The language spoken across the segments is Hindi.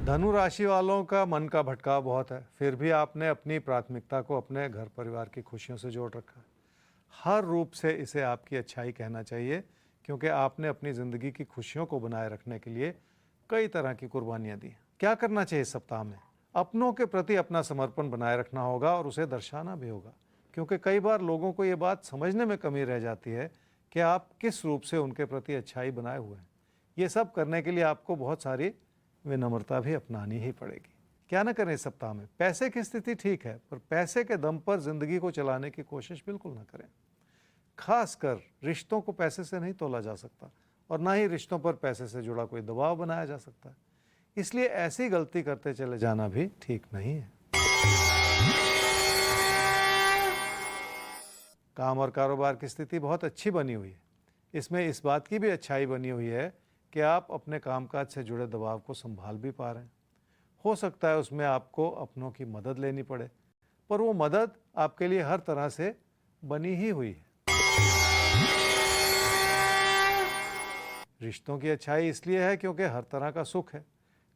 धनु राशि वालों का मन का भटकाव बहुत है, फिर भी आपने अपनी प्राथमिकता को अपने घर परिवार की खुशियों से जोड़ रखा है। हर रूप से इसे आपकी अच्छाई कहना चाहिए, क्योंकि आपने अपनी ज़िंदगी की खुशियों को बनाए रखने के लिए कई तरह की कुर्बानियाँ दी। क्या करना चाहिए इस सप्ताह में? अपनों के प्रति अपना समर्पण बनाए रखना होगा और उसे दर्शाना भी होगा, क्योंकि कई बार लोगों को ये बात समझने में कमी रह जाती है कि आप किस रूप से उनके प्रति अच्छाई बनाए हुए हैं। ये सब करने के लिए आपको बहुत सारी विनम्रता भी अपनानी ही पड़ेगी। क्या ना करें इस सप्ताह में? पैसे की स्थिति ठीक है, पर पैसे के दम पर जिंदगी को चलाने की कोशिश बिल्कुल ना करें। खासकर रिश्तों को पैसे से नहीं तोला जा सकता और ना ही रिश्तों पर पैसे से जुड़ा कोई दबाव बनाया जा सकता है। इसलिए ऐसी गलती करते चले जाना भी ठीक नहीं है। काम और कारोबार की स्थिति बहुत अच्छी बनी हुई है। इसमें इस बात की भी अच्छाई बनी हुई है कि आप अपने कामकाज से जुड़े दबाव को संभाल भी पा रहे हैं। हो सकता है उसमें आपको अपनों की मदद लेनी पड़े, पर वो मदद आपके लिए हर तरह से बनी ही हुई है। रिश्तों की अच्छाई इसलिए है क्योंकि हर तरह का सुख है।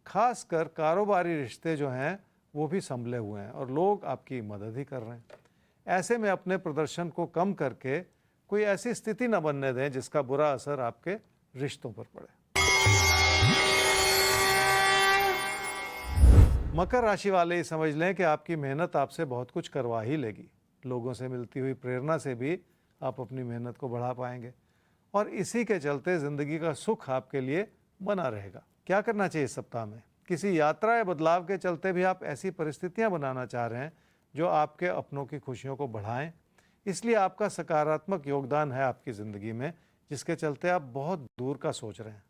खासकर कारोबारी रिश्ते जो हैं वो भी संभले हुए हैं और लोग आपकी मदद ही कर रहे हैं। ऐसे में अपने प्रदर्शन को कम करके कोई ऐसी स्थिति न बनने दें जिसका बुरा असर आपके रिश्तों पर पड़े। मकर राशि वाले ये समझ लें कि आपकी मेहनत आपसे बहुत कुछ करवा ही लेगी। लोगों से मिलती हुई प्रेरणा से भी आप अपनी मेहनत को बढ़ा पाएंगे और इसी के चलते ज़िंदगी का सुख आपके लिए बना रहेगा। क्या करना चाहिए इस सप्ताह में? किसी यात्रा या बदलाव के चलते भी आप ऐसी परिस्थितियां बनाना चाह रहे हैं जो आपके अपनों की खुशियों को बढ़ाएं। इसलिए आपका सकारात्मक योगदान है आपकी ज़िंदगी में, जिसके चलते आप बहुत दूर का सोच रहे हैं।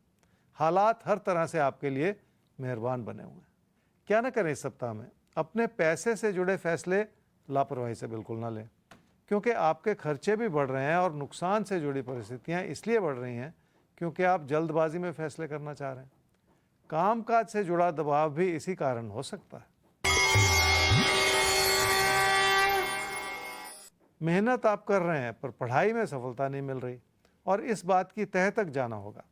हालात हर तरह से आपके लिए मेहरबान बने हुए हैं। क्या ना करें इस सप्ताह में? अपने पैसे से जुड़े फैसले लापरवाही से बिल्कुल ना लें, क्योंकि आपके खर्चे भी बढ़ रहे हैं और नुकसान से जुड़ी परिस्थितियां इसलिए बढ़ रही हैं क्योंकि आप जल्दबाजी में फैसले करना चाह रहे हैं। कामकाज से जुड़ा दबाव भी इसी कारण हो सकता है। मेहनत आप कर रहे हैं पर पढ़ाई में सफलता नहीं मिल रही और इस बात की तह तक जाना होगा।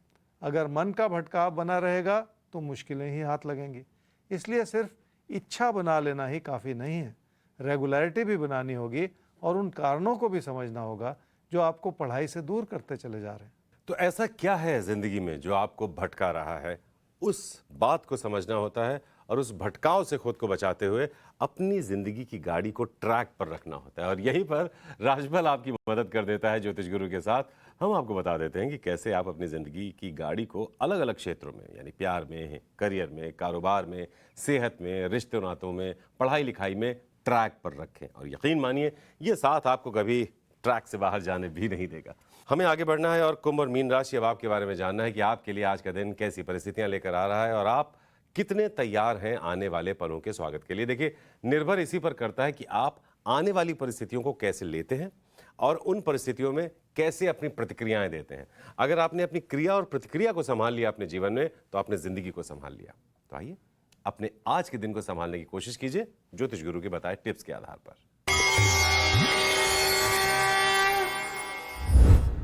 अगर मन का भटकाव बना रहेगा तो मुश्किलें ही हाथ लगेंगी। इसलिए सिर्फ इच्छा बना लेना ही काफ़ी नहीं है, रेगुलरिटी भी बनानी होगी और उन कारणों को भी समझना होगा जो आपको पढ़ाई से दूर करते चले जा रहे हैं। तो ऐसा क्या है जिंदगी में जो आपको भटका रहा है? उस बात को समझना होता है और उस भटकाव से खुद को बचाते हुए अपनी जिंदगी की गाड़ी को ट्रैक पर रखना होता है। और यहीं पर राजबल आपकी मदद कर देता है ज्योतिष गुरु के साथ। हम आपको बता देते हैं कि कैसे आप अपनी जिंदगी की गाड़ी को अलग अलग क्षेत्रों में, यानी प्यार में, करियर में, कारोबार में, सेहत में, रिश्ते नातों में, पढ़ाई लिखाई में ट्रैक पर रखें। और यकीन मानिए ये साथ आपको कभी ट्रैक से बाहर जाने भी नहीं देगा। हमें आगे बढ़ना है और कुंभ और मीन राशि अब आपके बारे में जानना है कि आपके लिए आज का दिन कैसी परिस्थितियां लेकर आ रहा है और आप कितने तैयार हैं आने वाले पलों के स्वागत के लिए। देखिए, निर्भर इसी पर करता है कि आप आने वाली परिस्थितियों को कैसे लेते हैं और उन परिस्थितियों में कैसे अपनी प्रतिक्रियाएं देते हैं। अगर आपने अपनी क्रिया और प्रतिक्रिया को संभाल लिया अपने जीवन में, तो आपने जिंदगी को संभाल लिया। तो आइए अपने आज के दिन को संभालने की कोशिश कीजिए ज्योतिष गुरु के बताए टिप्स के आधार पर।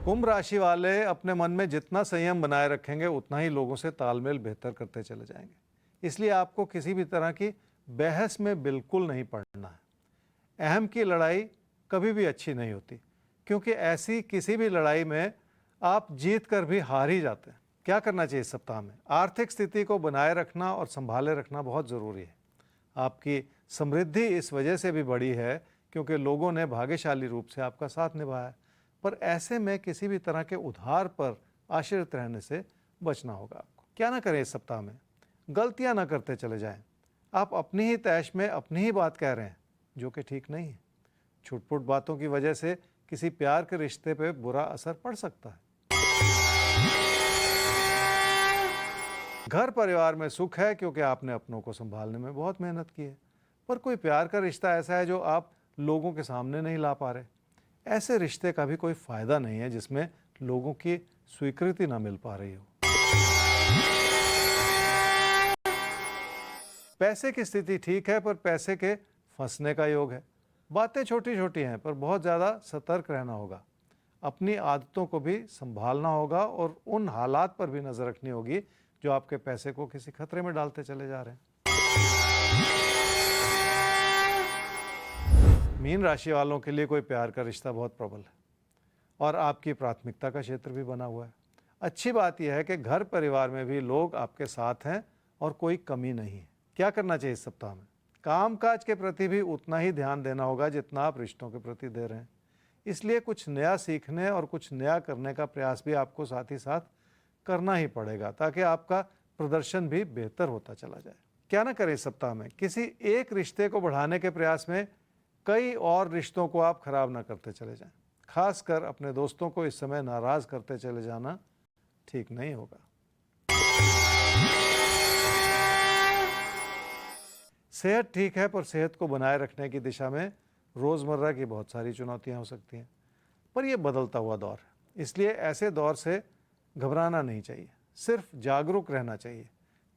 कुंभ राशि वाले अपने मन में जितना संयम बनाए रखेंगे उतना ही लोगों से तालमेल बेहतर करते चले जाएंगे। इसलिए आपको किसी भी तरह की बहस में बिल्कुल नहीं पड़ना है। अहम की लड़ाई कभी भी अच्छी नहीं होती, क्योंकि ऐसी किसी भी लड़ाई में आप जीत कर भी हार ही जाते हैं। क्या करना चाहिए इस सप्ताह में? आर्थिक स्थिति को बनाए रखना और संभाले रखना बहुत ज़रूरी है। आपकी समृद्धि इस वजह से भी बढ़ी है क्योंकि लोगों ने भाग्यशाली रूप से आपका साथ निभाया है, पर ऐसे में किसी भी तरह के उधार पर आश्रित रहने से बचना होगा आपको। क्या ना करें इस सप्ताह में? गलतियां ना करते चले जाएं। आप अपनी ही तैश में अपनी ही बात कह रहे हैं, जो कि ठीक नहीं है। छुटपुट बातों की वजह से किसी प्यार के रिश्ते पे बुरा असर पड़ सकता है। घर परिवार में सुख है क्योंकि आपने अपनों को संभालने में बहुत मेहनत की है, पर कोई प्यार का रिश्ता ऐसा है जो आप लोगों के सामने नहीं ला पा रहे। ऐसे रिश्ते का भी कोई फायदा नहीं है जिसमें लोगों की स्वीकृति ना मिल पा रही हो। पैसे की स्थिति ठीक है, पर पैसे के फंसने का योग है। बातें छोटी छोटी हैं, पर बहुत ज़्यादा सतर्क रहना होगा। अपनी आदतों को भी संभालना होगा और उन हालात पर भी नज़र रखनी होगी जो आपके पैसे को किसी खतरे में डालते चले जा रहे हैं। मीन राशि वालों के लिए कोई प्यार का रिश्ता बहुत प्रबल है और आपकी प्राथमिकता का क्षेत्र भी बना हुआ है। अच्छी बात यह है कि घर परिवार में भी लोग आपके साथ हैं और कोई कमी नहीं है। क्या करना चाहिए इस सप्ताह में? कामकाज के प्रति भी उतना ही ध्यान देना होगा जितना आप रिश्तों के प्रति दे रहे हैं। इसलिए कुछ नया सीखने और कुछ नया करने का प्रयास भी आपको साथ ही साथ करना ही पड़ेगा ताकि आपका प्रदर्शन भी बेहतर होता चला जाए। क्या ना करें इस सप्ताह में? किसी एक रिश्ते को बढ़ाने के प्रयास में कई और रिश्तों को आप खराब ना करते चले जाएं। खासकर अपने दोस्तों को इस समय नाराज करते चले जाना ठीक नहीं होगा। सेहत ठीक है, पर सेहत को बनाए रखने की दिशा में रोजमर्रा की बहुत सारी चुनौतियां हो सकती हैं, पर यह बदलता हुआ दौर है, इसलिए ऐसे दौर से घबराना नहीं चाहिए, सिर्फ जागरूक रहना चाहिए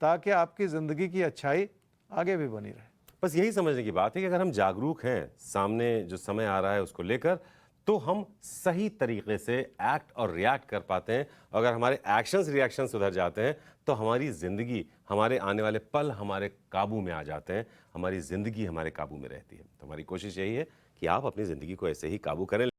ताकि आपकी जिंदगी की अच्छाई आगे भी बनी रहे। बस यही समझने की बात है कि अगर हम जागरूक हैं सामने जो समय आ रहा है उसको लेकर, तो हम सही तरीके से एक्ट और रिएक्ट कर पाते हैं। अगर हमारे एक्शंस रिएक्शन सुधर जाते हैं तो हमारी ज़िंदगी, हमारे आने वाले पल हमारे काबू में आ जाते हैं, हमारी ज़िंदगी हमारे काबू में रहती है। तो हमारी कोशिश यही है कि आप अपनी ज़िंदगी को ऐसे ही काबू करें।